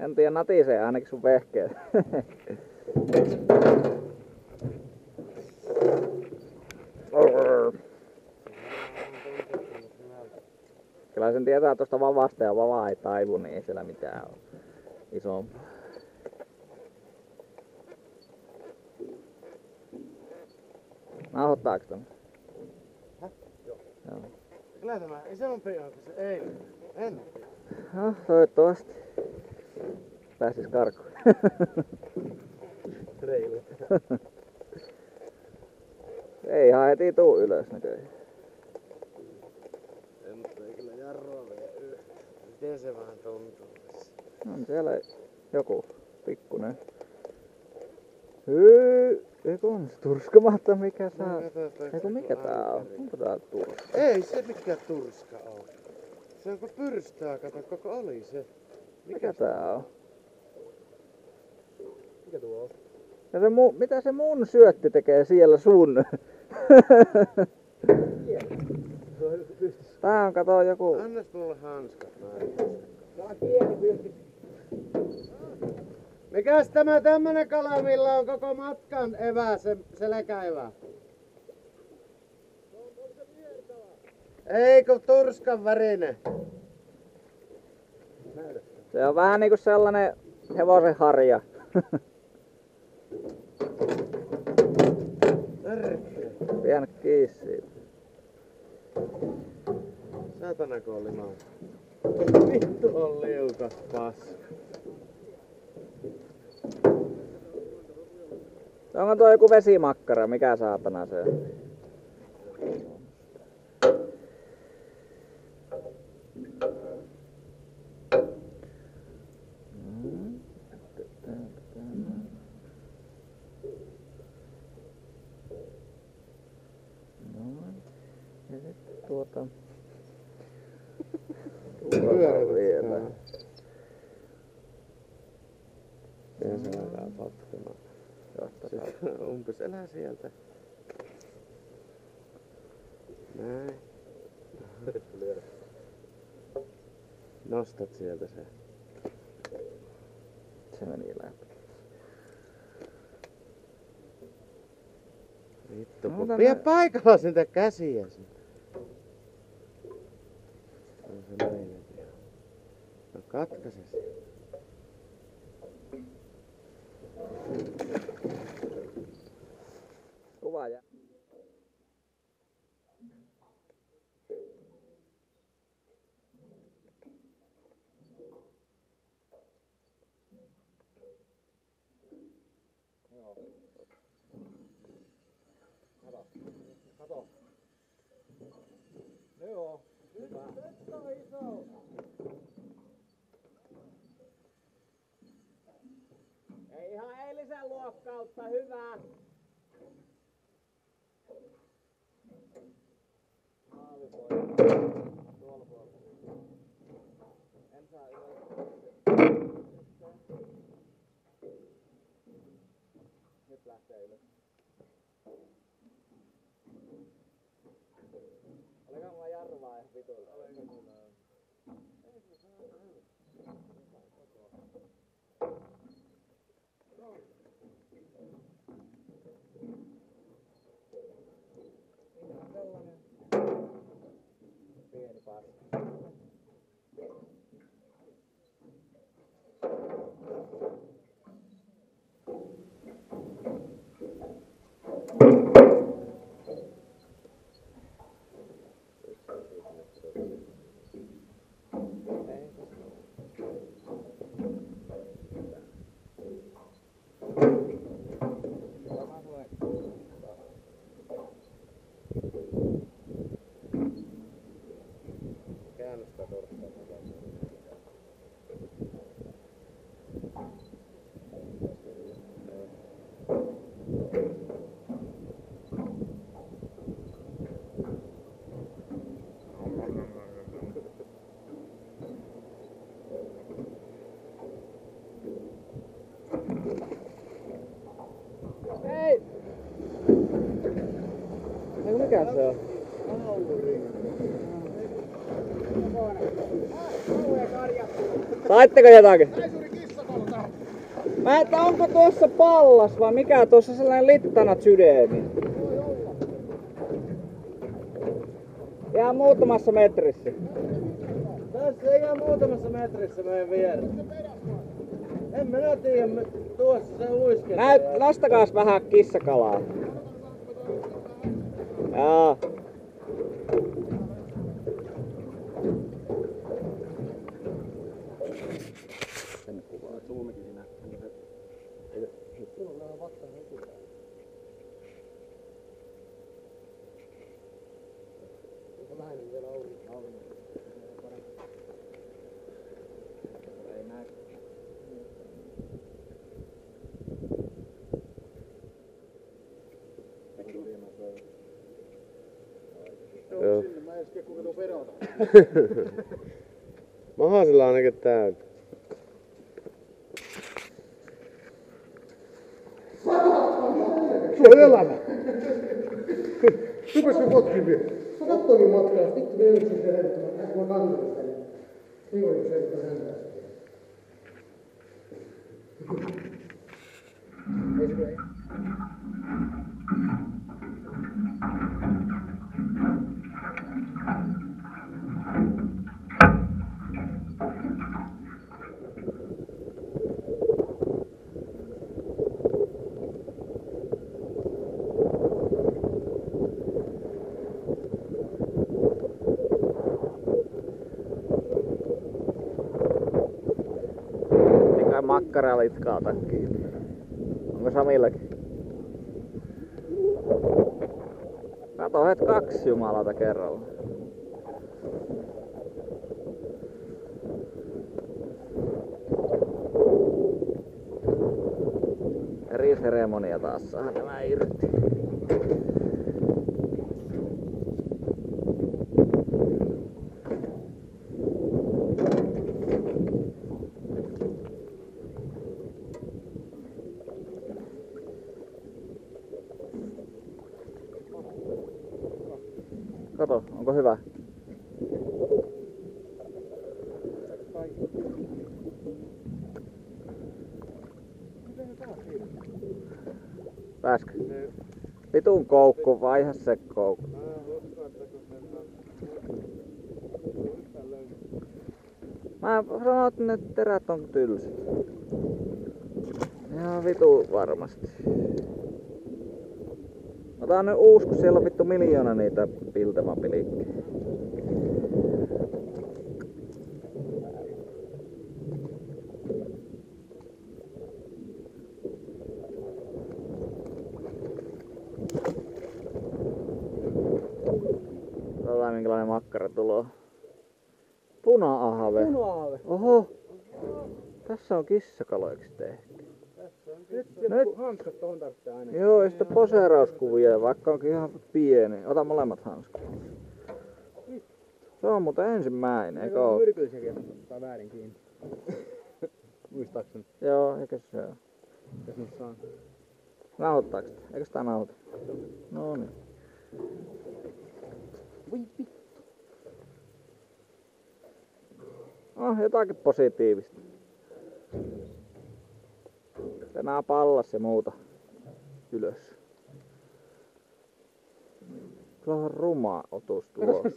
En tiedä, natisee ainakin sun vehkeet. Kyllä sen tietää tosta vavasta ja vava ei taivu, niin ei siellä mitään ole isompaa. Nauhoittaako tämän? Häh? Joo. Joo. Kyllä tämä isompi on, se ei. En. No, toivottavasti. Pääsis karkuun. Reilu. Ei ihan heti tuu ylös näköjään. En, mutta ei kyllä jarrua vielä yhtä. Miten se vähän tuntuu tässä? On siellä joku pikkunen. Eiku on se turskamatta mikä saa. Eiku mikä tää on? Onko tää turska? Ei se mikään turska oo. Se onko pyrstää, kato koko oli se. Mikä tää on? Mikä tuo on? Ja se mitä se mun syötti tekee siellä sun? Tää on kato joku... Annas mulle hanskat. Tää on pieni pyykki. Mikäs tämä tämmönen kala, millä on koko matkan evä, se selkäevä? Ei kun turskan värinen. Se on vähän niinku sellainen hevosen harja. Pienet kiinni siitä. Saatana kun on limaa. Vittu on liukas paska. Onko tuo joku vesimakkara? Mikä saatana se on? Ja sitten tuota... vielä. Ja se alkaa potkemaan. Umpes elää sieltä. Näin. Nostat sieltä se. Se meni läpi. Vittu, No, kun tänne- vie paikalla sitä käsiä sinne. On se näin. No katkaise se. Kuva jää. Kato. Joo. Hyvä. Nyt on iso. Ei ihan eilisen luokkautta, hyvä. Tuolla puolella. En saa ylös. Nyt lähtee ylös. Oliko mulla jarruvaa ihan vituilla? Oliko mulla? Ei se saa hyvä. Ihan sellainen pieni paska. Käännöstä torstaa. Ei! Eiku mikä se on? Saitteko jotakin? Taisuri kissa Mä että onko tuossa pallas vai mikä tuossa sellainen littanat sydämi? Ihan muutamassa metrissä. Tässä ihan muutamassa metrissä meidän vieressä. En minä tiedä, tuossa se uiskelee. Nostakaas vähän kissakalaa. Joo. Sen kuvaa. Zoomikin siinä. Sulla on vattan etupäin. Vähän vielä aurinko. Ei näy. Joo. Sinne mä en kuinka tuon verota. Mahasella ainakin täynnä. Se on elämä. Rupes se potkin vielä. Mä katsoinkin matkaa, vittu me yksin se helppoa. Äkki mä kantelin sitä. Niin oli se, että häntää. Ei se kyllä. Makkara litkaa takkiin. Onko Samillakin? Kato, het 2 jumalata kerralla. Eri seremonia taas saa nämä irti. Kato, onko hyvä? Pääskö? Vitun koukku, vaiha se koukku. Mä sanoin, että terät on tylsät. Ihan vitu varmasti. Otan nyt uusi, kun siellä on vittu miljoona niitä piltemapilikkiä. Katsotaan minkälainen makkara tulo. Puna-ahve. Puna-ahve. Oho. Tässä on kissakaloiksi tehty. Nyt hanskat tohon tarvitsee aina. Joo, ja sitten poseerauskuvia, vaikka onkin ihan pieni. Ota molemmat hanskat. Se on muuten ensimmäinen, eikö oo? Myrkyllisiäkin ottaa väärin kiinni. Muistaakseni. Joo, eikö se oo? Jos nyt saan. Nauhoittaako sitä? Eikö sitä nauhoita? No niin. Voi vittu. Oh, jotakin positiivista. Tänään pallas ja muuta ylös. Kyllä on ruma otus tuossa.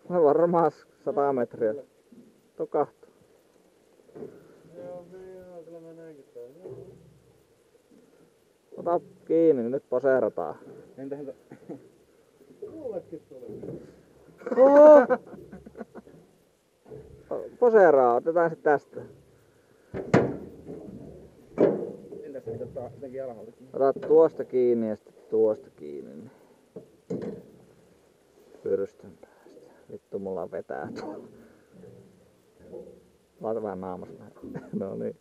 On varmaan 100 metriä. Tuo kahto. Joo, kyllä mä näinkin tää. Ota kiinni, niin nyt poseerataan. Entähän mullekin tuli. Oho! Poseeraa, otetaan sit tästä. Entäs se ottaa jotenkin alhaalta? Ota tuosta kiinni ja sitten tuosta kiinni. Niin. Pyrstön päästä. Vittu mulla vetää tuolla. Laita vähän naamasta. No niin.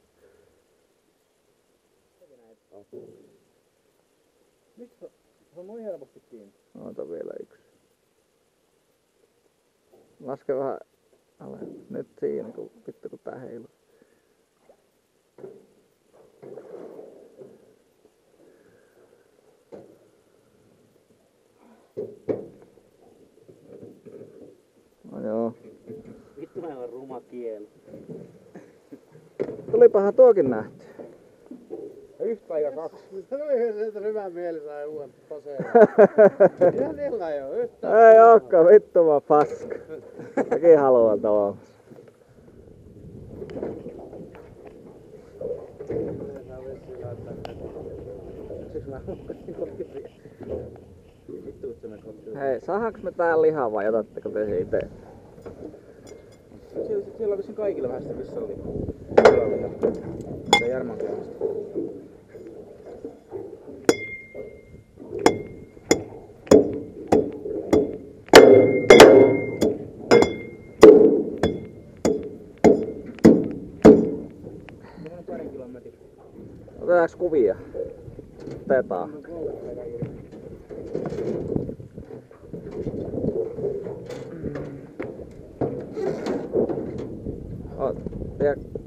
Miksi se on noin helposti kiinni? Ota vielä yksi. Laske vähän alle. Nyt siinä, kun vittu kun tää heiluu. No joo. Vittu mä on ruma kieli. Tuli tulipahan tuokin nähty. Yhtä ja kaksi. Se oli yhdessä hyvä mieli sai uuden poseen. Ihan niillä ei oo yhtään. Ei ookaan, vittu vaan paska. Mäkin haluan tuolla. Hei, saadaanko me tää lihaa vai otatteko te se ite? Siellä on vissiin kaikilla vähän sitä kissanlihaa. Sitä Jarman kerrasta. Noin parin kilometrin. Otetaanko kuvia? Otetaan.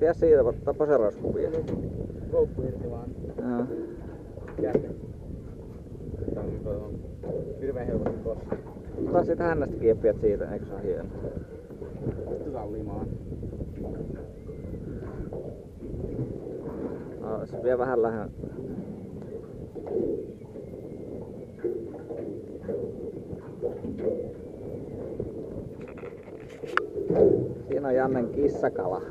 Pidä siitä, ottaa poserauskuvia. Koukku irti vaan. Joo. Käänne. Tää on hirveen helposti tossa. Ota siitä hännästä kiinni ja pidät siitä, eikö se ole hieno? Otetaan limaan. No, se vie vähän lähen. Siinä on Jannen kissakala.